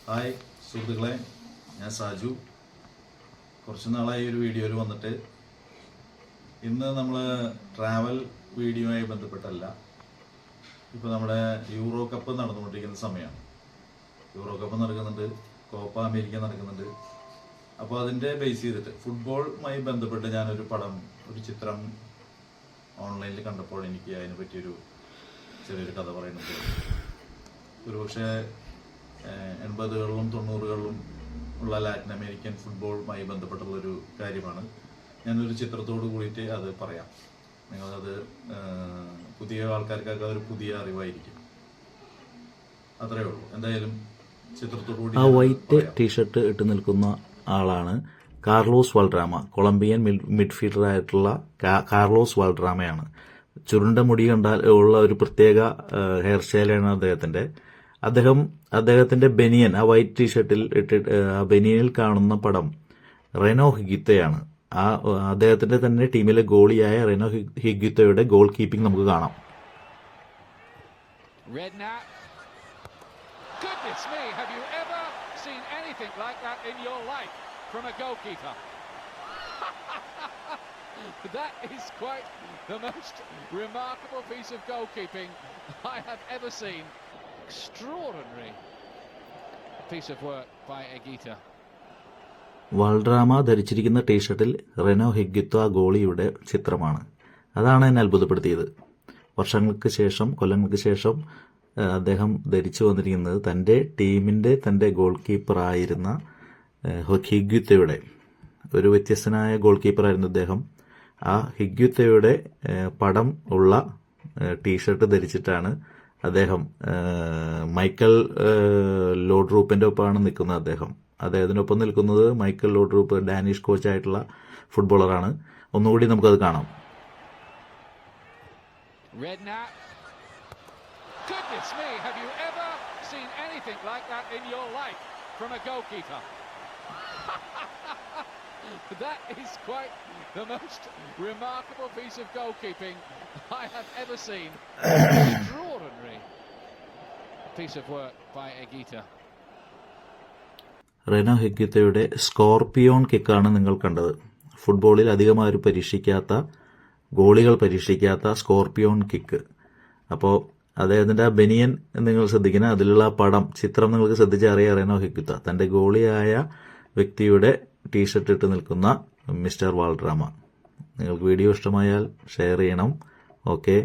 Hi സുഹൃത്തുക്കളെ, ഞാൻ സാജു. കുറച്ച് നാളായി ഒരു വീഡിയോയിൽ വന്നിട്ട്. ഇന്ന് നമ്മൾ ട്രാവൽ വീഡിയോയുമായി ബന്ധപ്പെട്ടല്ല. ഇപ്പോൾ നമ്മുടെ യൂറോ കപ്പ് നടന്നുകൊണ്ടിരിക്കുന്ന സമയമാണ്. യൂറോ കപ്പ് നടക്കുന്നുണ്ട്, കോപ്പ അമേരിക്ക നടക്കുന്നുണ്ട്. അപ്പോൾ അതിൻ്റെ ബേസ് ചെയ്തിട്ട് ഫുട്ബോളുമായി ബന്ധപ്പെട്ട് ഞാനൊരു ഒരു ചിത്രം ഓൺലൈനിൽ കണ്ടപ്പോൾ എനിക്ക് അതിനെ പറ്റിയൊരു ചെറിയൊരു കഥ പറയുന്നുണ്ട്. ഒരുപക്ഷെ 80കളിലും 90കളിലും ഉള്ള ലാറ്റിൻ അമേരിക്കൻ ഫുട്ബോളുമായി ബന്ധപ്പെട്ടുള്ളൊരു കാര്യമാണ്. ഞാനൊരു ചിത്രത്തോട് കൂടിയിട്ട് അത് പറയാം. നിങ്ങളത് പുതിയ ആൾക്കാർക്കൊക്കെ ഒരു പുതിയ അറിവായിരിക്കും. അത്രയേ ഉള്ളൂ. എന്തായാലും ചിത്രത്തോടുകൂടി ആ വൈറ്റ് ടീഷർട്ട് ഇട്ട് നിൽക്കുന്ന ആളാണ് കാർലോസ് വാൾഡ്രാമ. കൊളംബിയൻ മിഡ്ഫീൽഡറായിട്ടുള്ള കാർലോസ് വാൾഡ്രാമയാണ്. ചുരുണ്ട മുടി കണ്ടാൽ ഉള്ള ഒരു പ്രത്യേക ഹെയർ സ്റ്റൈലാണ് അദ്ദേഹത്തിന്റെ ബനിയൻ, ആ വൈറ്റ് ടീഷർട്ടിൽ ഇട്ടിട്ട് ആ ബനിയനിൽ കാണുന്ന പടം റെനോ ഹിഗിത്തയാണ്. അദ്ദേഹത്തിന്റെ തന്നെ ടീമിലെ ഗോളിയായ റെനോ ഹിഗിത്തയുടെ ഗോൾ കീപ്പിംഗ് നമുക്ക് കാണാം. Goodness me, have you ever seen anything like that in your life from a goalkeeper? That is quite the most remarkable piece of goalkeeping I have ever seen. Extraordinary piece of work by Higuita. വാൾഡ്രാമ ധരിച്ചിരിക്കുന്ന ടീഷർട്ടിൽ Renault ഹിഗിത്ത ഗോളിയുടെ ചിത്രമാണ്. അതാണ് എന്നെ അത്ഭുതപ്പെടുത്തിയത്. കൊല്ലങ്ങൾക്ക് ശേഷം അദ്ദേഹം ധരിച്ചു വന്നിരിക്കുന്നത് തൻ്റെ ടീമിൻ്റെ തൻ്റെ ഗോൾ കീപ്പറായിരുന്ന ഹിഗ്യുത്തയുടെ, ഒരു വ്യത്യസ്തനായ ഗോൾ കീപ്പറായിരുന്നു അദ്ദേഹം. ആ ഹിഗ്യുത്തയുടെ പടം ഉള്ള ടീഷർട്ട് ധരിച്ചിട്ടാണ് അദ്ദേഹം മൈക്കൽ ലോഡ്രൂപ്പിൻ്റെ ഒപ്പമാണ് നിൽക്കുന്നത്. അദ്ദേഹത്തിനൊപ്പം നിൽക്കുന്നത് മൈക്കൽ ലോഡ്രൂപ്പ്, ഡാനിഷ് കോച്ചായിട്ടുള്ള ഫുട്ബോളറാണ്. ഒന്നുകൂടി നമുക്കത് കാണാം. Goodness me, have you ever seen anything like that in your life from a goalkeeper? That is quite the most remarkable piece of goalkeeping I have ever seen. Extraordinary piece of work by Higuita. Rene ഹിഗിത്തയുടെ scorpion കിക്കാണ് നിങ്ങൾ കണ്ടത്. ഫുട്ബോളിൽ അധികമാരും ഗോളികൾ പരീക്ഷിക്കാത്ത scorpion kick. അപ്പോൾ അദ്ദേഹത്തിന്റെ ആ ബനിയൻ നിങ്ങൾ ശ്രദ്ധിക്കണം. അതിലുള്ള ചിത്രം നിങ്ങൾക്ക് ശ്രദ്ധിച്ചാൽ അറിയാം. റെനോ ഹിഗിത്ത തന്റെ ഗോളിയായ വ്യക്തിയുടെ ടീഷർട്ട് ഇട്ട് നിൽക്കുന്ന മിസ്റ്റർ വാൾഡ്രാമ. നിങ്ങൾക്ക് വീഡിയോ ഇഷ്ടമായാൽ ഷെയർ ചെയ്യണം. ഓക്കെ.